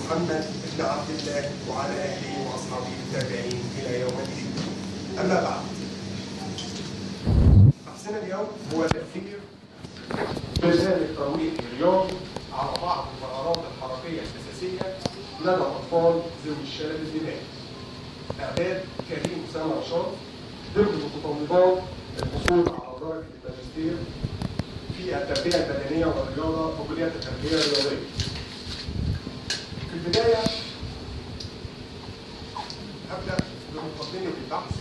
محمد بن عبد الله وعلى آله وأصحابه التابعين إلى يوم الدين. أما بعد، بحثنا اليوم هو تأثير برنامج ترويحي رياضي على بعض المهارات الحركية الأساسية لدى الأطفال ذوي الشلل الدماغي. إعداد كريم أسامة رشاد ضمن متطلبات الحصول على درجة الماجستير في التربية البدنية والرياضة بكلية التربية الرياضية. في البداية هبدأ بمقدمة البحث.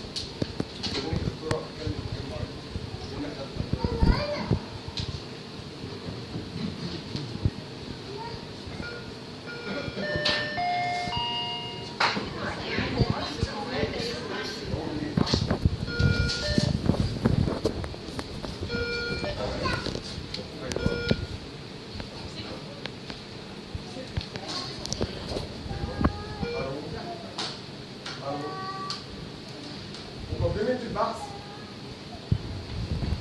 مقدمة البحث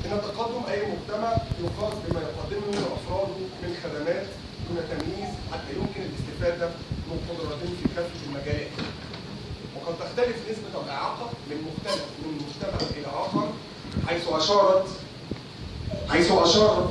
إن تقدم أي مجتمع يقاس بما يقدمه أفراده من خدمات دون تمييز حتى يمكن الاستفادة من قدراتهم في كافة المجالات. وقد تختلف نسبة الإعاقة من مجتمع إلى آخر، حيث أشارت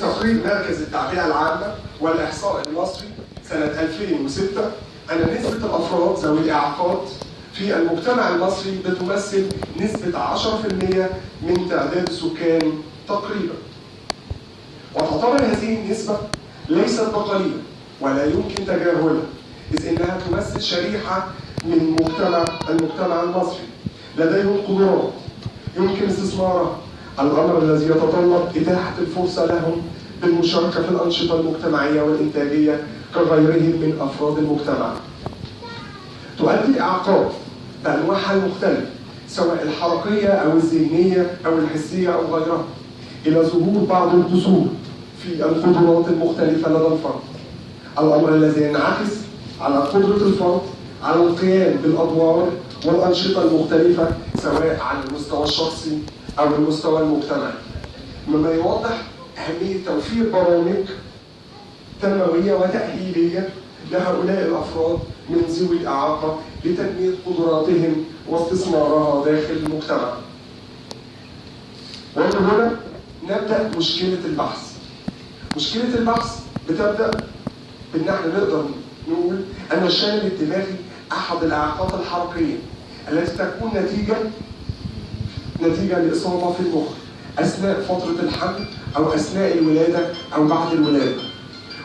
تقرير مركز التعبئة العامة والإحصاء المصري سنة 2006 أن نسبة الأفراد ذوي الإعاقات في المجتمع المصري بتمثل نسبة 10% من تعداد السكان تقريبا. وتعتبر هذه النسبة ليست بقليلة ولا يمكن تجاهلها، إذ إنها تمثل شريحة من المجتمع المصري لديهم قدرات يمكن استثمارها، الأمر الذي يتطلب إتاحة الفرصة لهم بالمشاركة في الأنشطة المجتمعية والإنتاجية كغيرهم من أفراد المجتمع. تؤدي الإعاقات بأنواعها المختلفة سواء الحركية أو الذهنية أو الحسية أو غيرها إلى ظهور بعض القصور في القدرات المختلفة لدى الفرد، الأمر الذي ينعكس على قدرة الفرد على القيام بالأدوار والأنشطة المختلفة سواء على المستوى الشخصي أو المستوى المجتمعي، مما يوضح أهمية توفير برامج تنموية وتأهيلية لهؤلاء الأفراد من ذوي الإعاقة لتنمية قدراتهم واستثمارها داخل المجتمع. ومن هنا نبدأ مشكلة البحث. مشكلة البحث بتبدأ بأن احنا نقدر نقول أن الشلل الدماغي أحد الإعاقات الحركية التي تكون نتيجة لإصابة في المخ أثناء فترة الحمل أو أثناء الولادة أو بعد الولادة،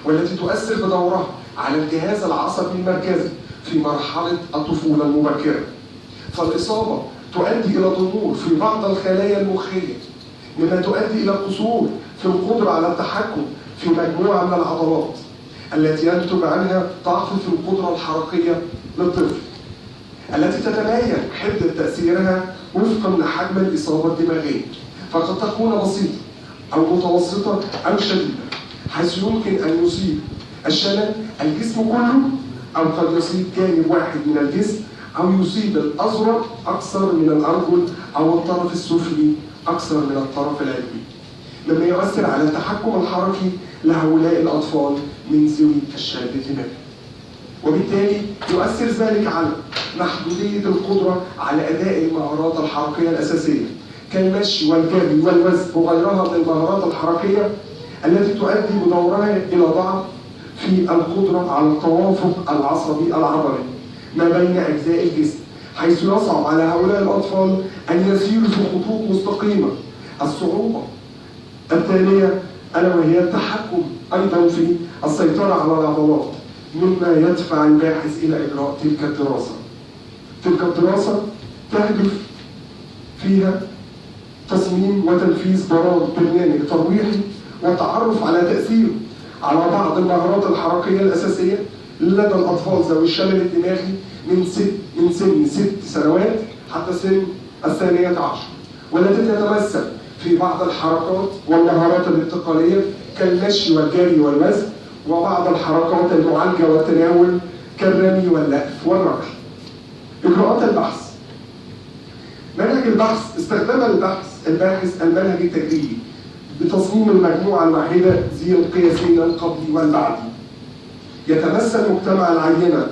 والتي تؤثر بدورها على الجهاز العصبي المركزي في مرحلة الطفولة المبكرة. فالإصابة تؤدي إلى ضمور في بعض الخلايا المخية، مما تؤدي إلى قصور في القدرة على التحكم في مجموعة من العضلات التي ينتج عنها ضعف في القدرة الحركية للطفل، التي تتباين حدة تأثيرها وفقا لحجم الإصابة الدماغية، فقد تكون بسيطة أو متوسطة أو شديدة، حيث يمكن أن يصيب الشلل الجسم كله أو قد يصيب جانب واحد من الجسم أو يصيب الأذرع أكثر من الأرجل أو الطرف السفلي أكثر من الطرف العلوي، مما يؤثر على التحكم الحركي لهؤلاء الأطفال من ذوي الشلل الدماغي. وبالتالي يؤثر ذلك على محدودية القدرة على أداء المهارات الحركية الأساسية كالمشي والجري والوزن وغيرها من المهارات الحركية التي تؤدي بدورها إلى ضعف في القدرة على التوافق العصبي العضلي ما بين أجزاء الجسم، حيث يصعب على هؤلاء الأطفال أن يسيروا في خطوط مستقيمة. الصعوبة التالية ألا وهي التحكم أيضا في السيطرة على العضلات، مما يدفع الباحث إلى إجراء تلك الدراسة. تلك الدراسة تهدف فيها تصميم وتنفيذ برنامج ترويحي والتعرف على تأثيره على بعض المهارات الحركية الأساسية لدى الأطفال ذوي الشلل الدماغي من سن 6 سنوات حتى سن 12، والتي تتمثل في بعض الحركات والمهارات الانتقالية كالمشي والجري والوزن، وبعض الحركات المعالجة والتناول كالرمي واللأف والركل. إجراءات البحث. منهج البحث استخدم الباحث المنهج التجريبي بتصميم المجموعة الواحدة ذي القياسين القبلي والبعدي، يتمثل مجتمع العينة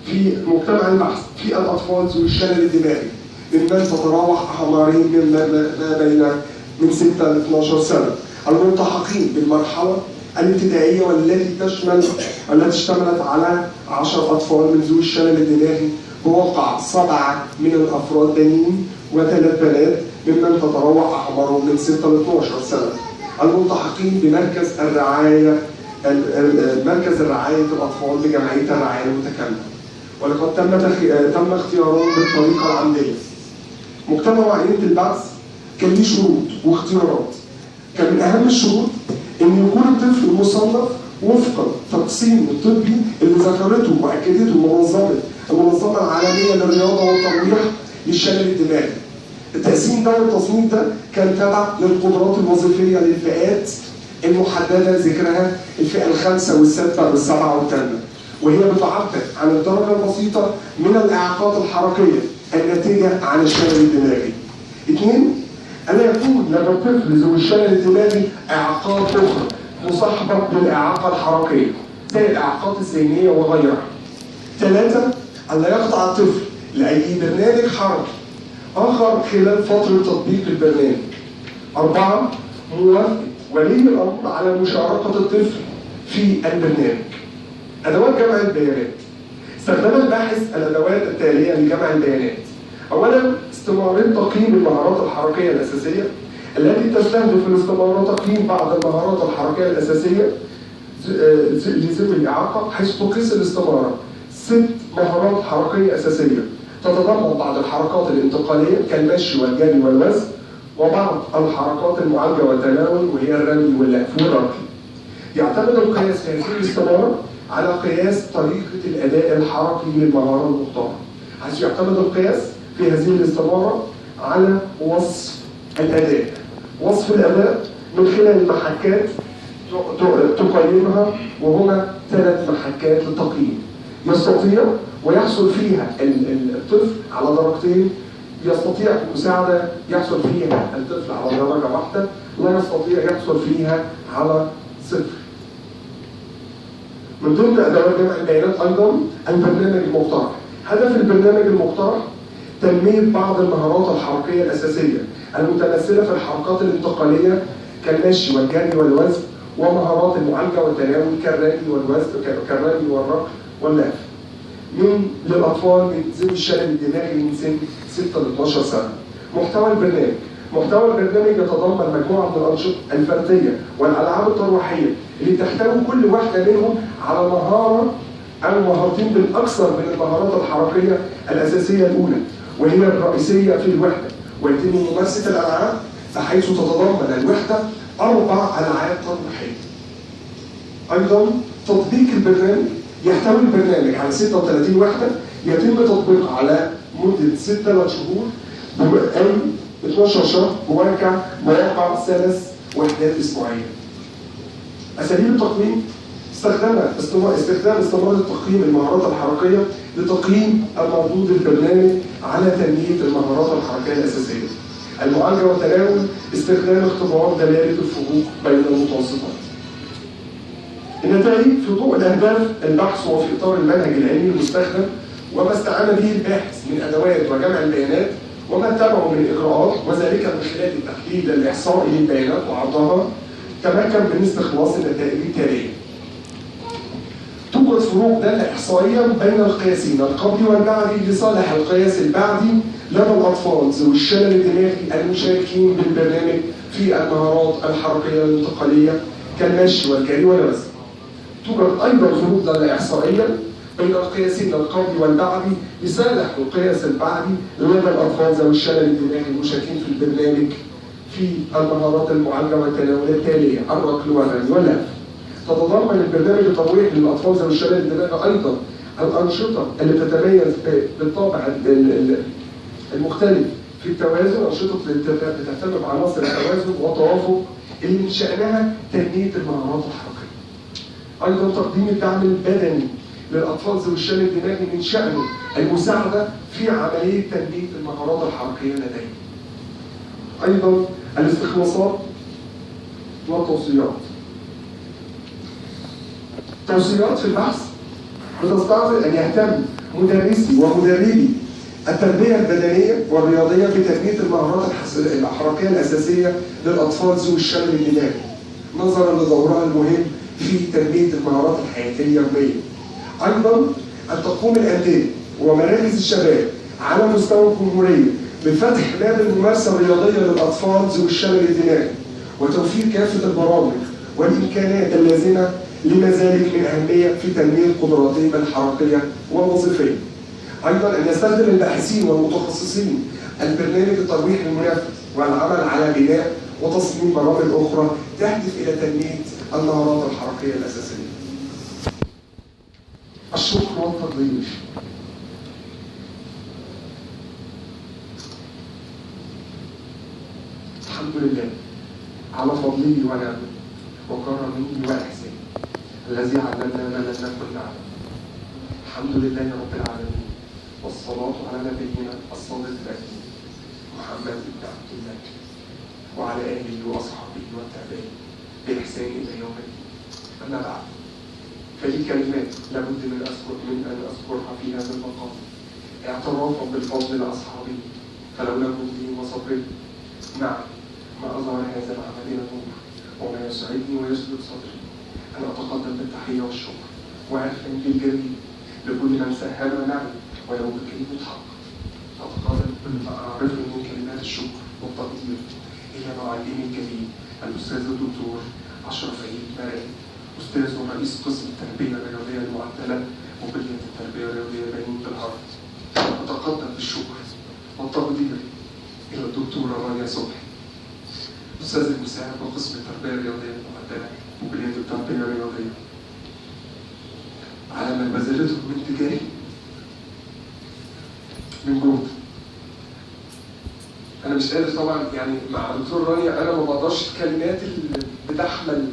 في مجتمع البحث في الأطفال ذوي الشلل الدماغي ممن تتراوح أعمارهم ما بين من 6 ل 12 سنة، الملتحقين بالمرحلة الابتدائية والتي اشتملت على 10 أطفال من ذوي الشلل الدماغي بواقع 7 من الأفراد بنين و3 بنات ممن تتراوح أعمارهم من 6 ل 12 سنة، الملتحقين بمركز الرعاية الأطفال بجمعية الرعاية المتكاملة، ولقد تم اختيارهم بالطريقة العمدية. مجتمع عائلة البعث كان ليه شروط واختيارات. كان من أهم الشروط إن يكون الطفل مصنف وفق تقسيم الطبي اللي ذكرته وأكدته المنظمة العالمية للرياضة والترويح للشلل الدماغي. التقسيم ده والتصنيف ده كان تبع للقدرات الوظيفية للفئات المحددة ذكرها الفئة الخامسة والسادسة والسابعة والثامنة، وهي بتعبر عن الدرجة البسيطة من الإعاقات الحركية الناتجة عن الشلل الدماغي. 2. ألا يكون لدى الطفل ذوي الشلل الدماغي إعاقات أخرى مصاحبة للإعاقة الحركية زي الإعاقات الذهنية وغيرها. 3. ألا يخضع الطفل لأي برنامج حركي آخر خلال فترة تطبيق البرنامج. 4. موافقة ولي الأمر على مشاركة الطفل في البرنامج. أدوات جمع البيانات. استخدم الباحث الأدوات التالية لجمع البيانات. أولاً استمرار تقييم المهارات الحركية الأساسية التي تستهدف الاستمرار تقييم بعض المهارات الحركية الأساسية لذوي الإعاقة، حيث تقيس الاستمرار 6 مهارات حركية أساسية تتضمن بعض الحركات الانتقالية كالمشي والجري والوزن، وبعض الحركات المعالجة والتناول وهي الرمي واللف والركض. يعتمد القياس في هذه الاستمرار على قياس طريقة الأداء الحركي للمهارة المختارة، حيث يعتمد القياس في هذه الاستمارة على وصف الأداء. وصف الأداء من خلال محكات تقيمها، وهما 3 محكات للتقييم. يستطيع ويحصل فيها الطفل على درجتين، يستطيع مساعدة يحصل فيها الطفل على درجة واحدة، لا يستطيع يحصل فيها على 0. من ضمن أدوات جمع البيانات أيضا البرنامج المقترح. هدف البرنامج المقترح تنمية بعض المهارات الحركية الأساسية المتمثلة في الحركات الانتقالية كالمشي والجري والوزن، ومهارات المعالجة والتناول كالرمي والركض واللف للأطفال من ذوي الشلل الدماغي من سن 6 ل 12 سنة. محتوى البرنامج يتضمن مجموعة من الأنشطة الفردية والألعاب الترويحية اللي تحتوي كل واحدة منهم على مهارة أو مهارتين بالأكثر من المهارات الحركية الأساسية الأولى وهي الرئيسية في الوحدة، ويتم ممارسة الألعاب بحيث تتضمن الوحدة 4 ألعاب ترويحية. أيضا تطبيق البرنامج. يحتوي البرنامج على 36 وحدة يتم تطبيقها على مدة 6 شهور أي 12 شهر مواقع 3 وحدات أسبوعية. أساليب التقييم. استخدام استمرار تقييم المهارات الحركية لتقييم المردود البرنامج على تنمية المهارات الحركية الأساسية. المعالجة والتناول. استخدام اختبار دلالة الفروق بين المتوسطات. النتائج في ضوء الأهداف البحث وفي إطار المنهج العلمي المستخدم وما استعان به الباحث من أدوات وجمع البيانات وما اتبعه من إجراءات، وذلك من خلال التحليل الإحصائي للبيانات وعرضها، تمكن من استخلاص النتائج التالية. توجد فروق دالة إحصائيا بين القياسين القبلي والبعدي لصالح القياس البعدي لدى الأطفال ذوي الشلل الدماغي المشاركين بالبرنامج في المهارات الحركية الانتقالية كالمشي والجري والوزن. توجد أيضا فروق دالة إحصائيا بين القياسين القبلي والبعدي لصالح القياس البعدي لدى الأطفال ذوي الشلل الدماغي المشاركين في البرنامج في المهارات المعالجة والتناول التالية: الركض والرمي واللف. تتضمن البرنامج الترويحي للأطفال ذوي الشلل الدماغي أيضا الأنشطة اللي بتتميز بالطابع المختلف في التوازن، أنشطة بتهتم بعناصر التوازن والتوافق اللي من شأنها تنمية المهارات الحركية. أيضا تقديم الدعم البدني للأطفال ذوي الشلل الدماغي من شأنه المساعدة في عملية تنمية المهارات الحركية لديهم. أيضا الاستخلاصات والتوصيات. توصيات في البحث بتستعرض أن يهتم مدرسي ومدربي التربية البدنية والرياضية بتنمية المهارات الحركية الأساسية للأطفال ذوي الشلل الدماغي نظرا لدورها المهم في تنمية المهارات الحياتية اليومية. أيضا أن تقوم الأندية ومراكز الشباب على مستوى الجمهورية بفتح باب الممارسة الرياضية للأطفال ذوي الشلل الدماغي وتوفير كافة البرامج والإمكانات اللازمة لما ذلك من أهمية في تنمية قدراتهم الحركية والوظيفية. أيضا أن يستخدم الباحثين والمتخصصين البرنامج الترويحي المنفذ والعمل على بناء وتصميم برامج أخرى تهدف إلى تنمية المهارات الحركية الأساسية. الشكر والتقدير. الحمد لله على فضله ونعمه وكرمه وإحسانه الذي علمنا ما لم نكن نعلم. الحمد لله رب العالمين والصلاة على نبينا الصادق الأمين محمد بن عبد الله وعلى آله وأصحابه والتابعين بإحسان إلى يوم الدين. أما بعد فلي كلمات لابد من أن أذكرها في هذا المقام اعترافا بالفضل لأصحابه فلولا جهدهم وصبرهم. نعم ما أظهر هذا العمل نور وما يسعدني ويسلب صدري أن أتقدم بالتحية والشكر وعرفا بالجميل لكل من ساهم معي ولو بكلمة حق. أتقدم بما أعرفه من كلمات الشكر والتقدير إلى معلمي الجليل الأستاذ الدكتور أشرف عيد مرعي أستاذ ورئيس قسم التربية الرياضية المعدلة وكلية التربية الرياضية بنين بالهرم. أتقدم بالشكر والتقدير إلى الدكتورة رانيا صبحي أستاذ المساعد بقسم التربية الرياضية المعدلة وكلية التربية الرياضية على ما بذلته من تجاري من جهد. أنا مش قادر طبعا يعني مع دكتور رانيا أنا ما بقدرش الكلمات اللي بتحمل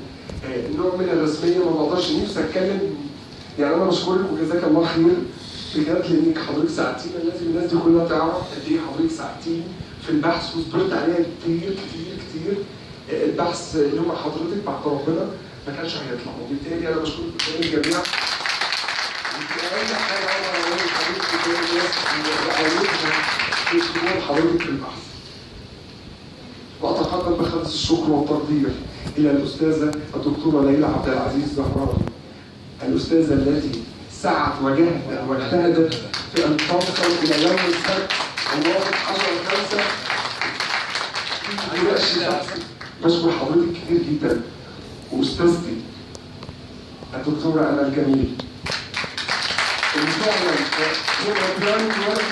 نوع من الرسمية ما بقدرش نفسي أتكلم. يعني أنا بشكرك وجزاك الله خير بجد لأنك حضرتك ساعدتينا. لازم الناس دي كلها تعرف قد إيه حضرتك ساعدتيني في البحث وصبرت عليها كتير كتير كتير. البحث اللي هو حضرتك بعد ربنا ما كانش هيطلع وبالتالي أنا بشكرك قدام الجميع. أي حاجة أنا أقول لحضرتك قدام الناس حضرتك في البحث. وأتقدم بخالص الشكر والتقدير إلى الأستاذة الدكتورة ليلى عبد العزيز زهران الأستاذة التي سعت وجهدت واجتهدت في أن توصل إلى يوم السبت الواحد 10/5 في مناقشة البحث. بشكر حضرتك كتير جدا وأستاذتي الدكتورة أمل جميل اللي فعلا هي مجال دلوقتي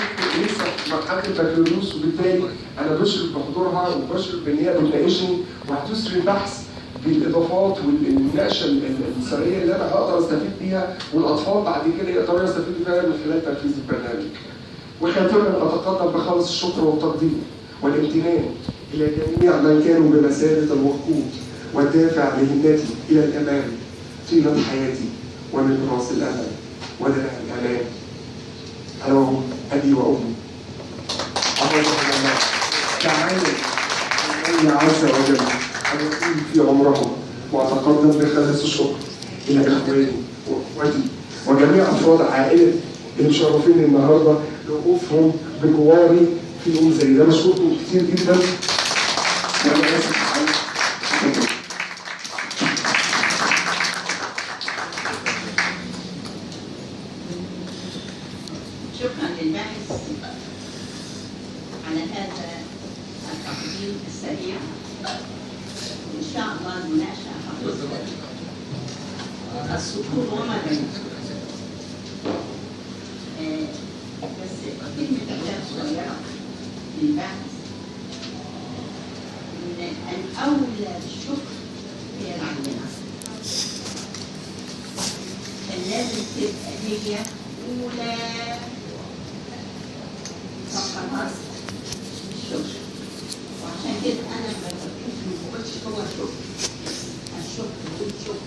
لسه في مرحلة البكالوريوس وبالتالي أنا بشرف بحضورها وبشرف بإن هي بتناقشني وهتسري البحث بالإضافات والمناقشة السرية اللي أنا هقدر أستفيد بيها والأطفال بعد كده يقدروا يستفيدوا بيها من خلال تنفيذ البرنامج. وخاتما أتقدم بخالص الشكر والتقدير والامتنان إلى جميع من كانوا بمثابة الوقود والدافع لهمتي إلى الأمام طيلة حياتي ومن راس الأمل ودرع الأمان. أنا وهو أبي وأمي. تعالوا الله عز وجل أن يكون في عمرهم. وأتقدم بخالص الشكر إلى إخواني وأخواتي وجميع أفراد عائلتي اللي مشرفيني النهارده لوقوفهم بجواري في يوم زي ده. بشكركم كتير جدا وأنا آسف على شكرا للباحث على هذا التقديم السريع. وإن شاء الله المناقشة حتوصل السطور وما بين. بس كلمة كتاب صغيرة للباحث إن الأولى بالشكر هي العلماء. كان لازم تبقى هي أولى فقرات الشكر. وعشان كده أنا ما بقولش هو شكر. الشكر هو شكر